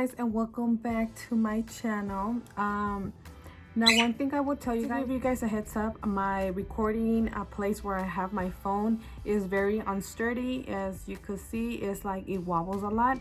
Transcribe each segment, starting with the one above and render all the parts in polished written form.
guys, and welcome back to my channel. Now one thing I will tell you guys, give you guys a heads up, my recording place where I have my phone is very unsturdy. As you could see, it's like it wobbles a lot.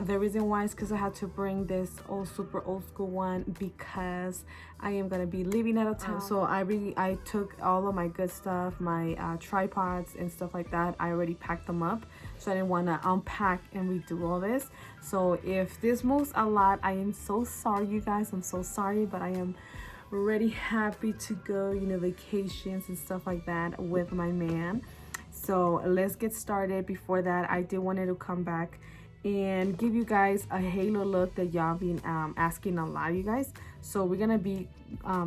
The reason why is because I had to bring this super old school one because I am gonna be leaving out of town. So I took all of my good stuff, my tripods and stuff like that. I already packed them up, so I didn't want to unpack and redo all this. So if this moves a lot, I am so sorry, you guys. I'm so sorry, but I am really happy to go, you know, vacations and stuff like that with my man. So let's get started. Before that, I did wanted to come back and give you guys a halo look that y'all been asking a lot, you guys. So we're gonna be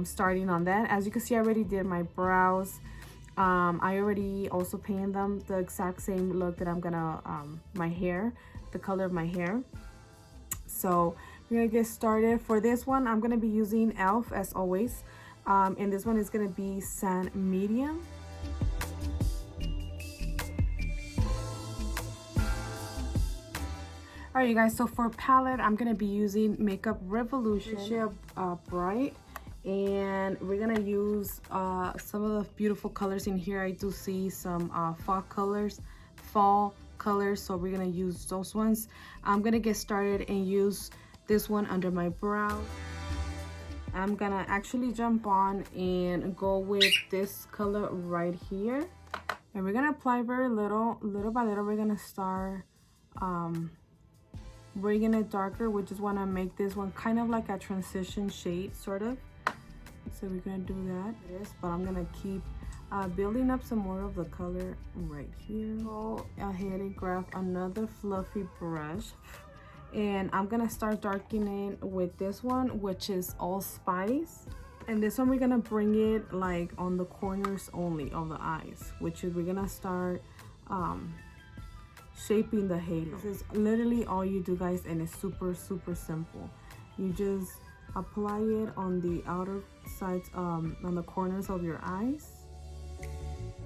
starting on that. As you can see, I already did my brows. I already also painted them the exact same look that I'm gonna my hair, the color of my hair. So we're gonna get started. For this one, I'm gonna be using e.l.f. as always, and this one is gonna be sand medium. All right, you guys, so for palette, I'm gonna be using Makeup Revolution Bright, and we're gonna use some of the beautiful colors in here. I do see some fall colors, so we're gonna use those ones. I'm gonna get started and use this one under my brow. I'm gonna actually jump on and go with this color right here, and we're gonna apply very little by little. We're gonna start bringing it darker. We just want to make this one kind of like a transition shade, sort of. So we're gonna do that. But I'm gonna keep building up some more of the color right here. Go ahead and grab another fluffy brush, and I'm gonna start darkening with this one, which is Allspice. And this one we're gonna bring it like on the corners only of the eyes, which is we're gonna start shaping the halo. This is literally all you do, guys, and it's super simple. You just apply it on the outer sides, on the corners of your eyes.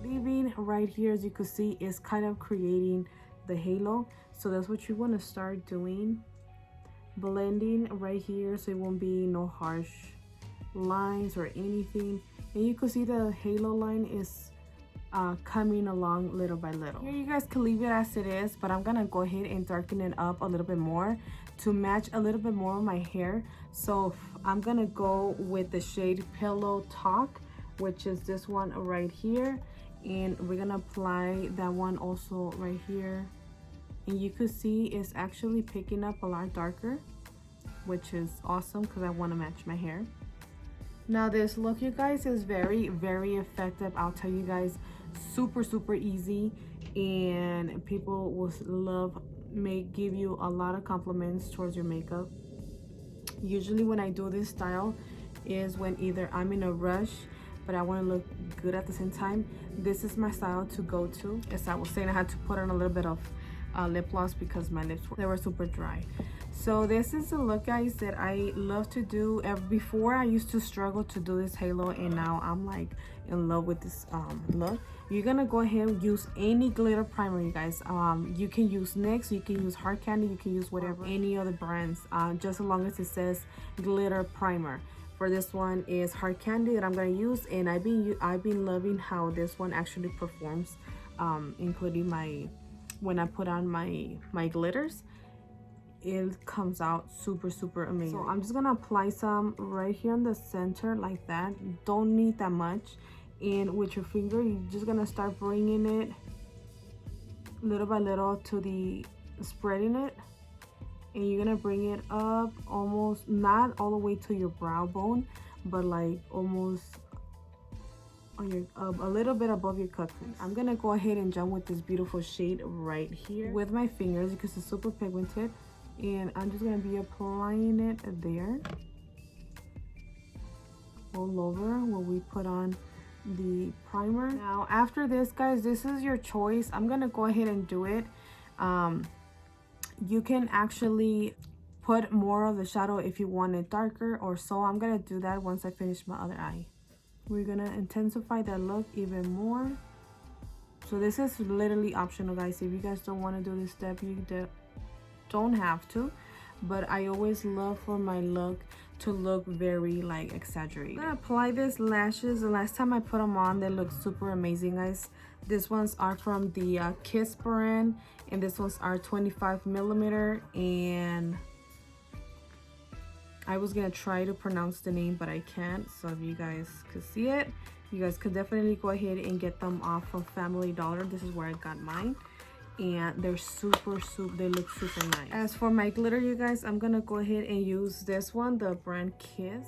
Leaving right here, as you can see, is kind of creating the halo. So that's what you want to start doing, blending right here, so it won't be no harsh lines or anything. And you can see the halo line is coming along little by little. Here you guys can leave it as it is, but I'm gonna go ahead and darken it up a little bit more to match a little bit more of my hair. So I'm gonna go with the shade Pillow Talk, which is this one right here, and we're gonna apply that one also right here. And you could see it's actually picking up a lot darker, which is awesome because I want to match my hair. Now this look, you guys, is very effective. I'll tell you guys, super easy, and people will give you a lot of compliments towards your makeup. Usually when I do this style is when either I'm in a rush but I want to look good at the same time. This is my style to go to. As I was saying, I had to put on a little bit of lip gloss because my lips were super dry. So this is a look, guys, that I love to do. Before I used to struggle to do this halo, and now I'm like in love with this look. You're gonna go ahead and use any glitter primer, you guys. You can use NYX, you can use Hard Candy, you can use whatever, any other brands, just as long as it says glitter primer. For this one is Hard Candy that I'm gonna use, and I've been loving how this one actually performs, including when I put on my glitters. It comes out super amazing. So I'm just gonna apply some right here in the center like that. Don't need that much, and with your finger you're just gonna start bringing it little by little to the spreading it, and you're gonna bring it up almost not all the way to your brow bone, but like almost on your a little bit above your cut crease. I'm gonna go ahead and jump with this beautiful shade right here with my fingers because it's super pigmented, and I'm just gonna be applying it there all over where we put on the primer. Now after this, guys, this is your choice. I'm gonna go ahead and do it. You can actually put more of the shadow if you want it darker or so. I'm gonna do that once I finish my other eye. We're gonna intensify that look even more. So this is literally optional, guys. If you guys don't want to do this step, you don't have to. but I always love for my look to look very like exaggerated. I'm gonna apply this lashes. The last time I put them on, they look super amazing, guys. These ones are from the Kiss brand, and these ones are 25mm. And I was gonna try to pronounce the name, but I can't. So if you guys could see it, you guys could definitely go ahead and get them off from Family Dollar. This is where I got mine, and they're they look super nice. As for my glitter, you guys, I'm gonna go ahead and use this one, the brand Kiss.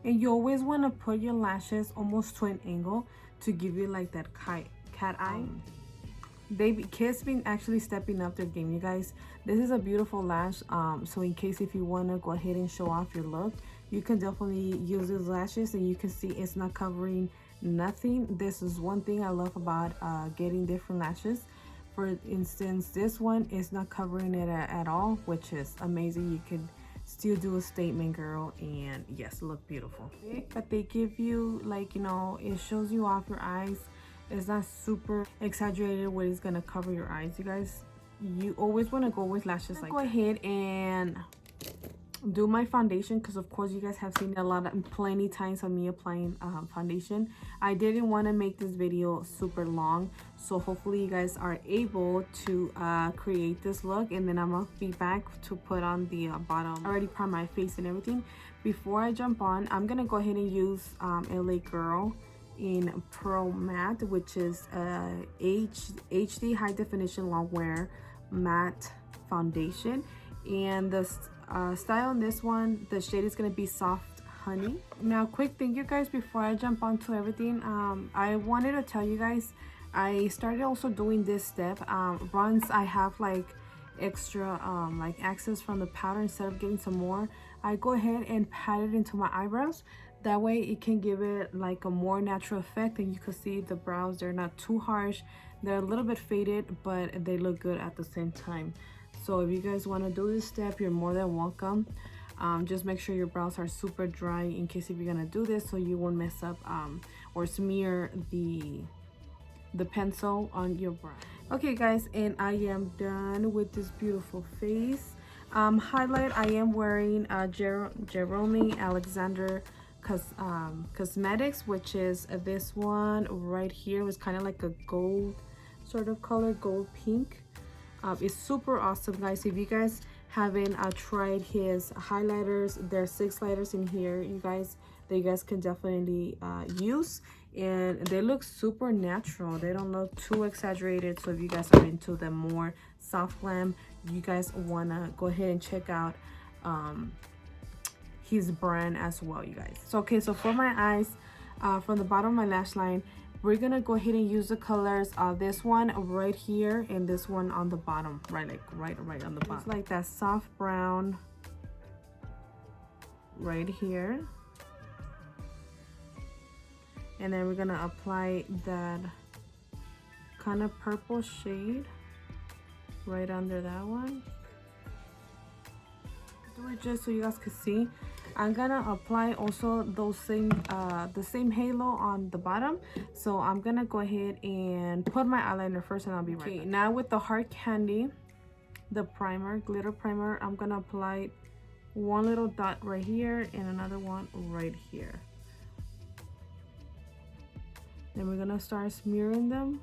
And you always want to put your lashes almost to an angle to give you like that cat eye. Kiss been actually stepping up their game, you guys. This is a beautiful lash, so in case if you want to go ahead and show off your look, you can definitely use these lashes, and you can see it's not covering nothing. This is one thing I love about getting different lashes. For instance, this one is not covering it at all, which is amazing. You can still do a statement, girl, and yes, look beautiful. But they give you, like, you know, it shows you off your eyes. It's not super exaggerated where it's gonna cover your eyes, you guys. You always want to go with lashes like that. Go ahead and do my foundation, because of course you guys have seen plenty times of me applying foundation. I didn't want to make this video super long, so hopefully you guys are able to create this look, and then I'm gonna be back to put on the bottom. I already primed my face and everything. Before I jump on, I'm gonna go ahead and use LA Girl in Pro Matte, which is HD high definition long wear matte foundation, and the style on this one, the shade is going to be Soft Honey. Now, quick thing, you guys, before I jump onto everything, I wanted to tell you guys, I started also doing this step once I have like extra like access from the powder. Instead of getting some more, I go ahead and pat it into my eyebrows. That way it can give it like a more natural effect, and you can see the brows, they're not too harsh, they're a little bit faded, but they look good at the same time. So if you guys want to do this step, you're more than welcome. Just make sure your brows are super dry in case if you're gonna do this, so you won't mess up or smear the pencil on your brow. Okay guys, and I am done with this beautiful face. Highlight, I am wearing Jerome Alexander Cosmetics, which is this one right here. It was kind of like a gold sort of color, gold pink. It's super awesome, guys. If you guys haven't tried his highlighters, there's 6 lighters in here, you guys, that you guys can definitely use, and they look super natural. They don't look too exaggerated. So if you guys are into the more soft glam, you guys want to go ahead and check out his brand as well, you guys. So okay, so for my eyes, from the bottom of my lash line, we're gonna go ahead and use the colors of this one right here and this one on the bottom, right on the bottom. It's like that soft brown right here, and then we're gonna apply that kind of purple shade right under that one. Do it just so you guys can see. I'm gonna apply also those the same halo on the bottom, so I'm gonna go ahead and put my eyeliner first, and I'll be right back. Now with the hard candy, the primer, glitter primer, I'm gonna apply one little dot right here and another one right here. Then we're gonna start smearing them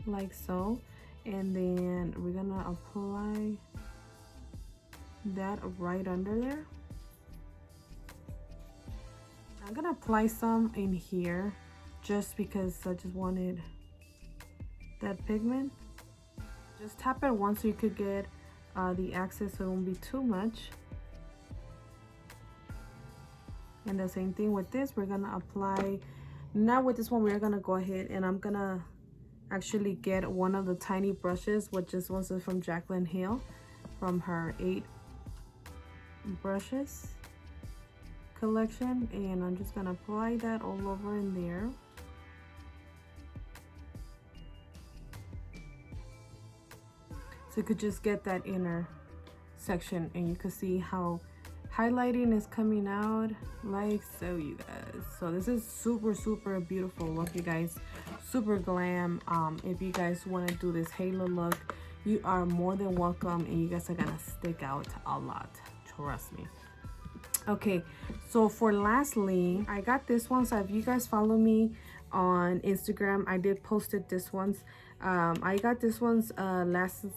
like so, and then we're gonna apply that right under there. I'm gonna apply some in here just because I just wanted that pigment. Just tap it once so you could get the access, so it won't be too much. And the same thing with this, we're gonna apply. Now with this one, we're gonna go ahead and I'm gonna actually get one of the tiny brushes, which is one from Jaclyn Hill from her 8 brushes collection, and I'm just gonna apply that all over in there. So you could just get that inner section, and you can see how highlighting is coming out like so, you guys. So this is super beautiful look, you guys. super glam. If you guys want to do this halo look, you are more than welcome, and you guys are gonna stick out a lot, trust me. Okay, so for lastly, I got this one. So if you guys follow me on Instagram, I did posted this ones. I got this one's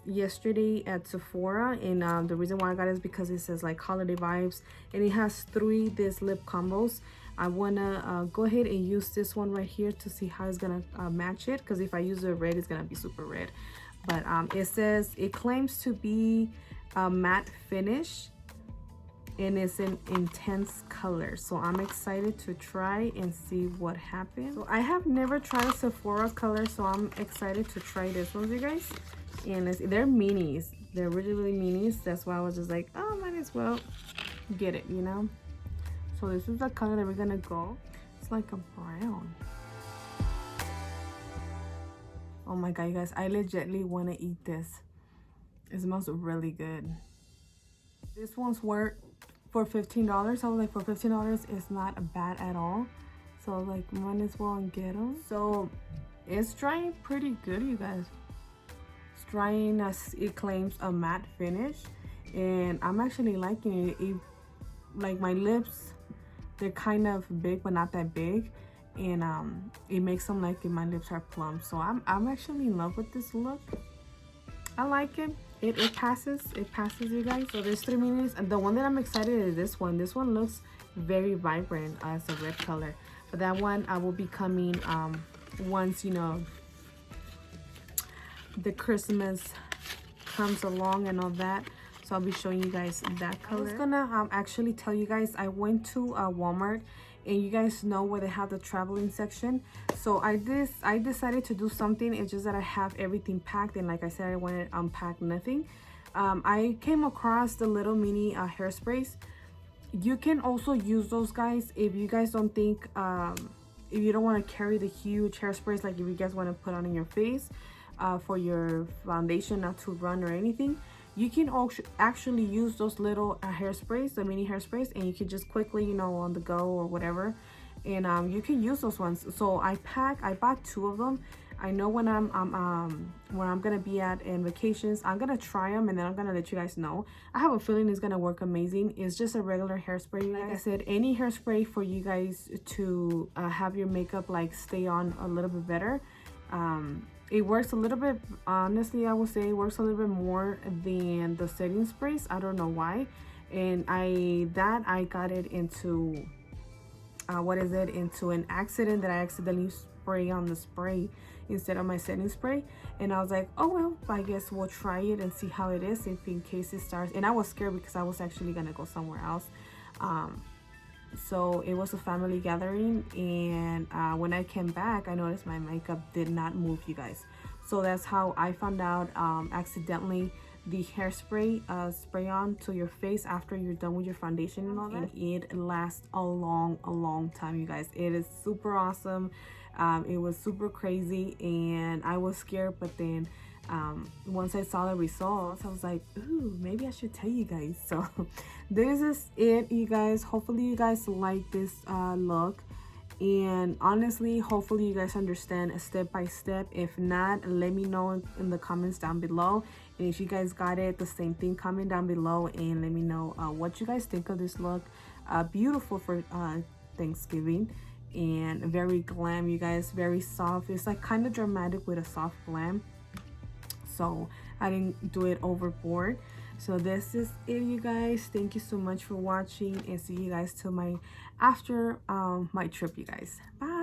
yesterday at Sephora, and the reason why I got it is because it says like holiday vibes, and it has 3 this lip combos. I wanna go ahead and use this one right here to see how it's gonna match it, because if I use the red, it's gonna be super red. But it says it claims to be a matte finish, and it's an intense color, so I'm excited to try and see what happens. So I have never tried Sephora color, so I'm excited to try this one, you guys. And they're minis, they're really minis. That's why I was just like, oh, might as well get it, you know. So this is the color that we're gonna go. It's like a brown. Oh my god, you guys, I legitimately want to eat this. It smells really good. This one's worth for $15. I was like, for $15 it's not bad at all. So like, might as well and get them. So it's drying pretty good, you guys. It's drying as it claims a matte finish, and I'm actually liking it. Like my lips, they're kind of big but not that big, and it makes them like if my lips are plump. So I'm actually in love with this look. I like it. It passes, you guys. So there's 3 minis, and the one that I'm excited is this one. This one looks very vibrant as a red color, but that one I will be coming once, you know, the Christmas comes along and all that. So I'll be showing you guys that color. I was gonna actually tell you guys, I went to Walmart, and you guys know where they have the traveling section. So I decided to do something. It's just that I have everything packed, and like I said, I wanted to unpack nothing. I came across the little mini hairsprays. You can also use those, guys, if you guys don't think if you don't want to carry the huge hairsprays, like if you guys want to put on your face for your foundation not to run or anything. You can actually use those little hairsprays, the mini hairsprays, and you can just quickly, you know, on the go or whatever, and you can use those ones. So I bought 2 of them. I know when I'm gonna be at in vacations, I'm gonna try them, and then I'm gonna let you guys know. I have a feeling it's gonna work amazing. It's just a regular hairspray. Like I said, any hairspray for you guys to have your makeup like stay on a little bit better. It works a little bit, honestly, I would say it works a little bit more than the setting sprays. I don't know why. And I got it into into an accident, that I accidentally spray on the spray instead of my setting spray, and I was like, oh well, I guess we'll try it and see how it is, if in case it starts. And I was scared because I was actually gonna go somewhere else. So it was a family gathering, and when I came back, I noticed my makeup did not move, you guys. So that's how I found out accidentally the hairspray spray on to your face after you're done with your foundation and all that. And it lasts a long time, you guys. It is super awesome. It was super crazy, and I was scared, but then once I saw the results, I was like, ooh, maybe I should tell you guys. So this is it, you guys. Hopefully you guys like this look, and honestly, hopefully you guys understand step by step. If not, let me know in the comments down below, and if you guys got it, the same thing, comment down below and let me know what you guys think of this look. Beautiful for Thanksgiving, and very glam, you guys. Very soft. It's like kind of dramatic with a soft glam, so I didn't do it overboard. So this is it, you guys. Thank you so much for watching, and see you guys till my after my trip, you guys. Bye.